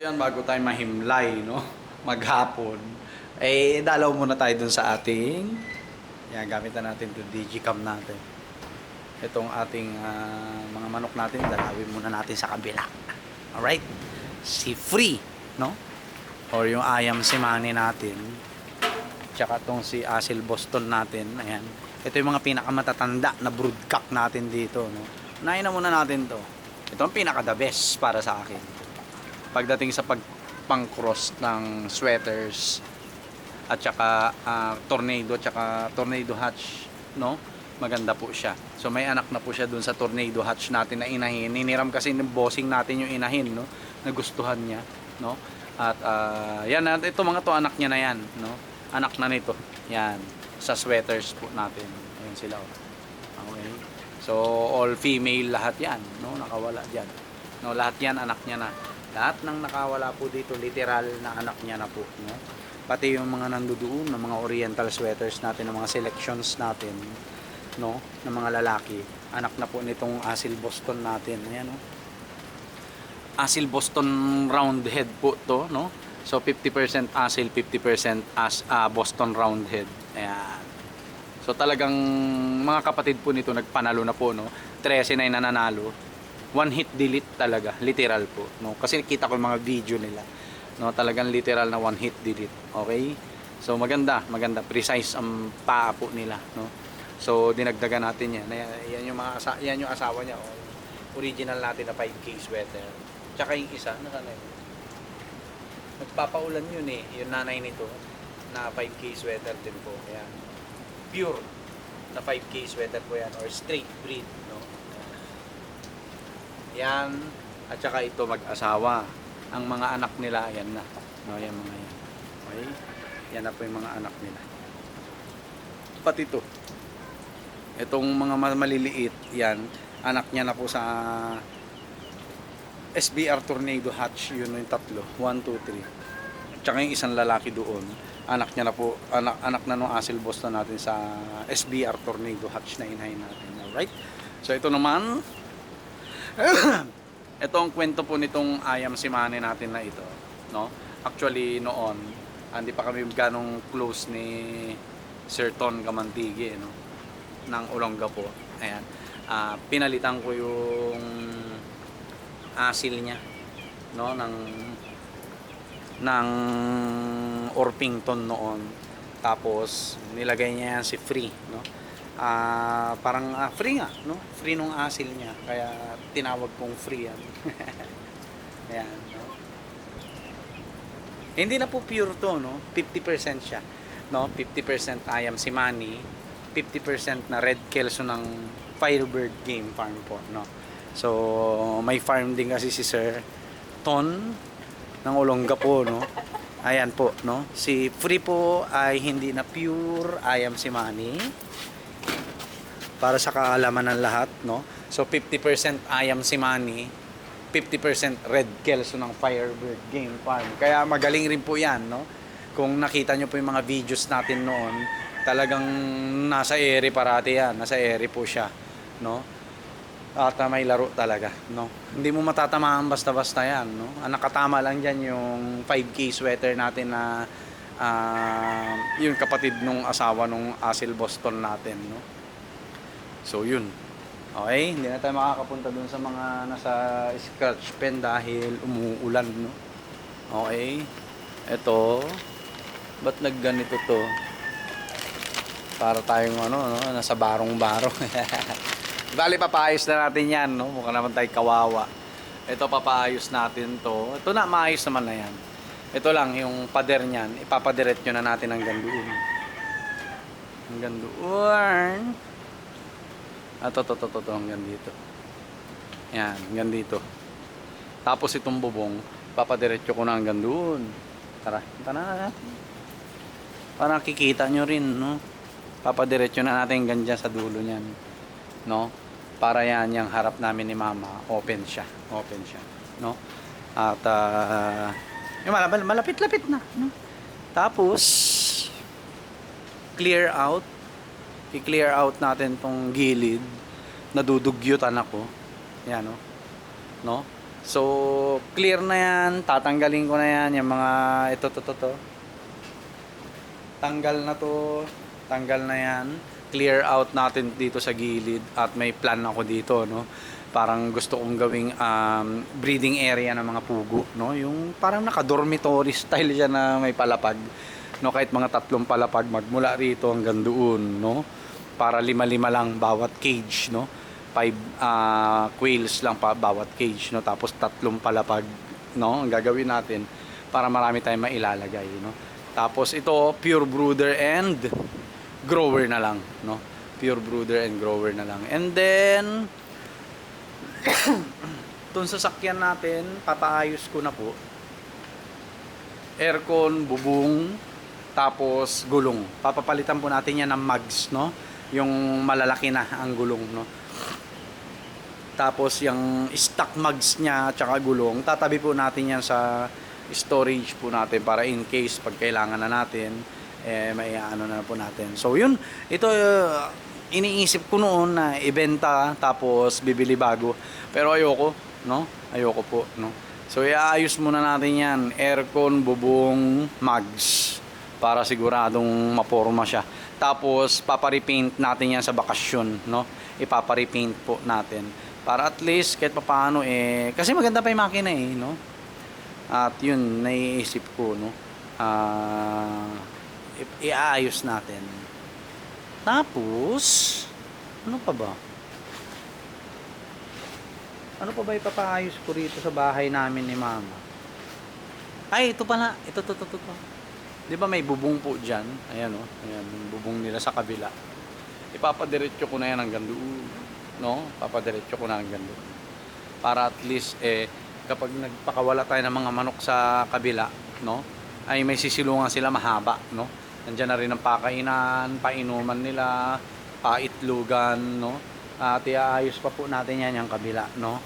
Yan, bago tayo mahimlay, no? Maghapon. Dalaw muna tayo dun sa ating, yan, gamitan natin yung digicam natin. Itong ating mga manok natin, dalawin muna natin sa kabila. Alright? Si Free, no? Or yung ayam si Manny natin. Tsaka itong si Asil Boston natin. Ayan. Ito yung mga pinakamatatanda na broodcock natin dito, no? Unahin na muna natin to. Ito ang pinaka-the best para sa akin pagdating sa pang-cross ng sweaters at saka tornado hatch, no? Maganda po siya. So may anak na po siya dun sa tornado hatch natin na inahin. Niniram kasi ng bossing natin yung inahin, no? Nagustuhan niya, no? At yan, ito mga to anak niya na yan, no? Anak na nito. Yan, sa sweaters po natin. Ayan sila, oh. Okay. So all female lahat yan, no? Nakawala diyan. No, lahat yan anak niya na. Lahat ng nakawala po dito, literal na anak niya na po, no? Pati yung mga nandoon ng mga oriental sweaters natin, ng mga selections natin, no, ng mga lalaki, anak na po nitong Asil Boston natin. Ayan, no? Asil Boston Roundhead po to, no? So 50% Asil, 50% Boston Roundhead. Ayan. So talagang mga kapatid po nito nagpanalo na po, no? 13 na nananalo. One hit delete talaga, literal po, no? Kasi kita ko yung mga video nila, no? Talagang literal na one hit delete. Okay? So maganda, precise ang paa po nila, no? So dinagdagan natin yan. Yan yung yan yung asawa niya, oh. Original natin na 5K sweater. Tsaka yung isa, nasaan na yun? Nagpapaulan yun eh, yung nanay nito na 5K sweater din po. Ayan. Pure na 5K sweater po yan, or straight breed, no? Yan, at saka ito mag-asawa. Ang mga anak nila, yan na, no? Yan mga yan. Okay? Yan na po yung mga anak nila. Pati ito, itong mga maliliit, yan, anak niya na po sa SBR Tornado Hatch. Yun yung tatlo, 1, 2, 3. Tsaka yung isang lalaki doon, anak niya na po, anak na nung Asil Boston natin sa SBR Tornado Hatch na inahin natin. Alright? So ito naman, ito ang kwento po nitong ayam si Manny natin na ito, no? Actually noon, hindi pa kami ganong close ni Sir Ton Kamantigi, no? Ng Olongapo. Ayan. Pinalitan ko yung asil niya, no, ng Orpington noon. Tapos nilagay niya yan si Free, no? Parang free nga, no? Free nung asil niya, kaya tinawag kong Free yan. Ayan, no? Hindi na po pure to, no? 50% siya, no? 50% ayam si Manny, 50% na red kelso ng Firebird Game Farm po, no? So may farm din kasi si Sir Ton ng Olongapo, no? Ayan po, no? Si Free po ay hindi na pure ayam si Manny, para sa kaalaman ng lahat, no? So 50% ayam si Manny, 50% red kelso ng Firebird Game Farm. Kaya magaling rin po 'yan, no? Kung nakita nyo po yung mga videos natin noon, talagang nasa ere parati 'yan, nasa ere po siya, no? At may laro talaga, no? Hindi mo matatamaan basta-basta 'yan, no? Ang nakatama lang diyan yung 5K sweater natin na yung kapatid nung asawa nung Asil Boston natin, no? So yun. Okay, hindi na tayo makakapunta dun sa mga nasa scratch pen dahil umuulan, no? Okay. Ito, ba't nagganito to? Para tayong ano, no, nasa barong-barong. Bali, papaayos na natin yan, no? Mukha naman tayo kawawa. Ito, papaayos natin to. Ito na, maayos naman na yan. Ito lang, yung pader niyan, ipapadiret nyo na natin hanggang doon. Hanggang doon. To, hanggang dito. Yan, hanggang dito. Tapos itong bubong, papadiretso ko na hanggang doon. Tara, na. Para kikita nyo rin, no? Papadiretso na natin hanggang dyan sa dulo niyan, no? Para yan, yung harap namin ni Mama, open siya, no? At, yung malapit-lapit na, no? Tapos, clear out. I-clear out natin tong gilid. Nadudugyutan ako. Yan, no? So, clear na yan. Tatanggalin ko na yan. Yung mga, ito. Tanggal na to. Tanggal na yan. Clear out natin dito sa gilid. At may plan ako dito, no? Parang gusto kong gawing breeding area ng mga pugo, no? Yung parang naka-dormitory style siya na may palapag. No, kahit mga 3 palapag magmula rito hanggang doon, no? Para 5-5 lang bawat cage, no? 5 quails lang pa bawat cage, no? Tapos 3 palapag, no? Ang gagawin natin para marami tayong mailalagay, no? Tapos ito pure brooder and grower na lang, no? Pure brooder and grower na lang. And then dun sa sakyan natin, papaayos ko na po. Aircon, bubong, tapos gulong. Papapalitan po natin yan ng mugs, no? Yung malalaki na ang gulong, no? Tapos yung stock mugs niya at saka gulong, tatabi po natin yan sa storage po natin para in case pag kailangan na natin, may ano na po natin. So yun, ito iniisip ko noon na ibenta tapos bibili bago. Pero ayoko, no? Ayoko po, no? So iaayos muna natin yan, aircon, bubong, mugs, para siguradong maporma siya. Tapos paparipaint natin yan sa bakasyon, no? Ipaparipaint po natin. Para at least kahit papaano kasi maganda pa yung makina no? At yun, naiisip ko, no? Iaayos natin. Tapos, ano pa ba? Ano pa ba ipapaayos ko rito sa bahay namin ni Mama? Ay, ito pala. Ito. Di ba may bubong po dyan? Ayan, oh. Ayan, yung bubong nila sa kabila. Ipapadiretso ko na yan hanggang doon. No? Papadiretso ko na hanggang doon. Para at least, kapag nagpakawala tayo ng mga manok sa kabila, no? Ay may sisilungan sila mahaba, no? Nandiyan na rin ang pakainan, painuman nila, paitlugan, no? At iaayos pa po natin yan yung kabila, no?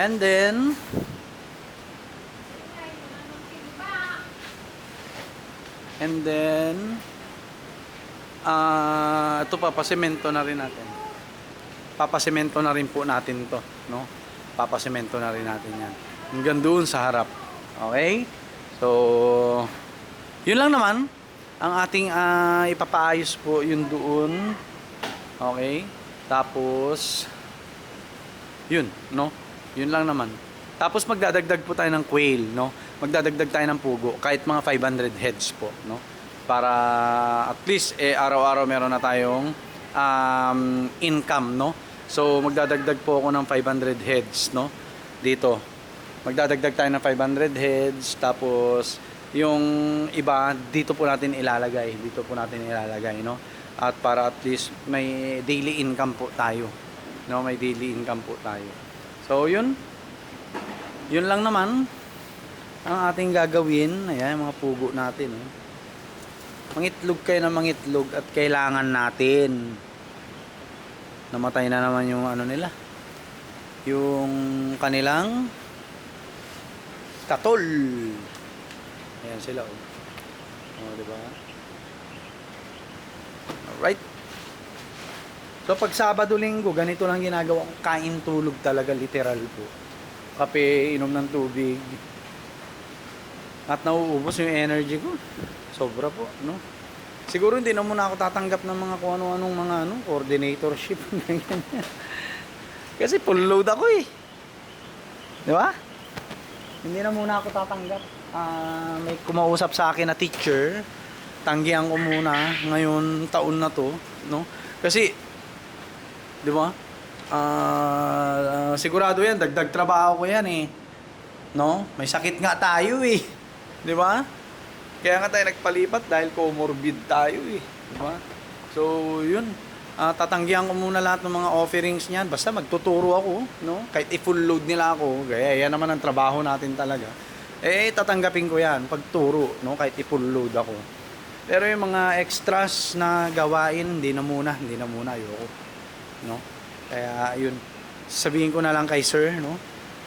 And then ito papasemento na rin natin. Papasemento na rin po natin to, no? Papasemento na rin natin yan. Hanggang doon sa harap. Okay? So, yun lang naman ang ating ipapaayos po yun doon. Okay? Tapos yun, no? Yun lang naman. Tapos magdadagdag po tayo ng quail, no? Magdadagdag tayo ng pugo kahit mga 500 heads po, no? Para at least araw-araw meron na tayong income, no? So magdadagdag po ako ng 500 heads, no? Dito. Magdadagdag tayo ng 500 heads, tapos yung iba dito po natin ilalagay, no? At para at least may daily income po tayo, no? May daily income po tayo. So yun lang naman ang ating gagawin. Ayan, mga pugo natin, no? Mangitlog kayo ng mangitlog at kailangan natin. Namatay na naman yung ano nila, yung kanilang katol. Ayan sila, oh, diba? Alright. So pag Sabado, Linggo, ganito lang ginagawa ko. Kain, tulog talaga, literal po. Kape, inom ng tubig. At nauubos yung energy ko. Sobra po, no? Siguro hindi na muna ako tatanggap ng mga kung ano-anong mga coordinatorship. Kasi full load ako eh. Di ba? Hindi na muna ako tatanggap. May kumausap sa akin na teacher. Tanggihan ko muna ngayon taon na to, no? Kasi di ba? Sigurado yan, dagdag trabaho ko yan eh. No? May sakit nga tayo eh. Di ba? Kaya nga tayo nagpalipat dahil comorbid tayo eh. Di ba? So, yun. Tatanggihan ko muna lahat ng mga offerings niyan. Basta magtuturo ako, no? Kahit i-full load nila ako, gaya yan naman ang trabaho natin talaga. Tatanggapin ko yan, pagturo, no? Kahit i-full load ako. Pero yung mga extras na gawain, hindi na muna, ayoko, no? Kaya yun, sabihin ko na lang kay sir, no,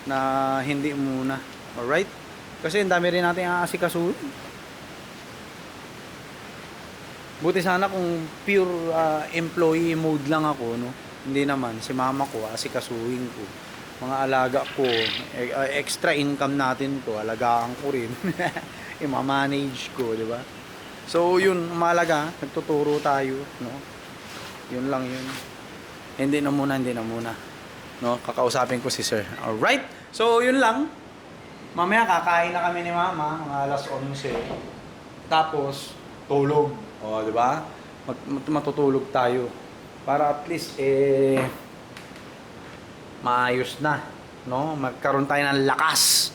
na hindi muna. Alright? Kasi ang dami rin natin aasikasuhin. Buti sana kung pure employee mode lang ako, no? Hindi naman, si mama ko, asikasuhin ko. mga alaga ko. Extra income natin to, alagaan ko rin. I-manage ko, di ba? So, yun, mahalaga, nagtuturo tayo, no? Yun lang yun. Hindi na muna. No, kakausapin ko si sir. Alright, so yun lang. Mamaya kakain na kami ni mama, mga alas 11. Tapos, tulog. O, di ba? Matutulog tayo. Para at least, maayos na. No? Magkaroon tayo ng lakas.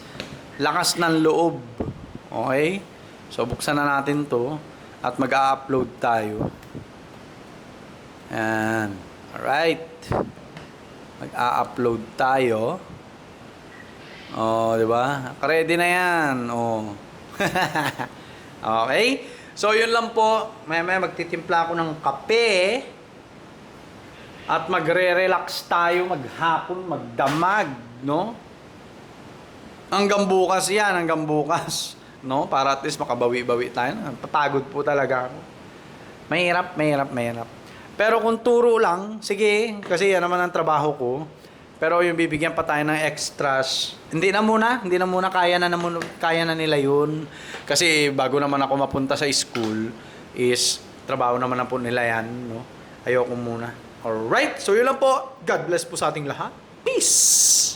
Lakas ng loob. Okay? So, buksan na natin to. At mag-upload tayo. Ayan. Alright. Mag-upload tayo. Oh, di ba? Ready na yan. Oh. Okay? So, yun lang po. Maya magtitimpla ako ng kape. At magre-relax tayo maghapon, magdamag, no? Hanggang bukas yan, hanggang bukas. No? Para at least makabawi-bawi tayo. Patagod po talaga ako. Mahirap. Pero kung turo lang, sige, kasi yan naman ang trabaho ko. Pero yung bibigyan pa tayo ng extras, hindi na muna, kaya na nila yun. Kasi bago naman ako mapunta sa school, is trabaho naman na po nila yan, no? Ayoko muna. Alright, so yun lang po. God bless po sa ating lahat. Peace!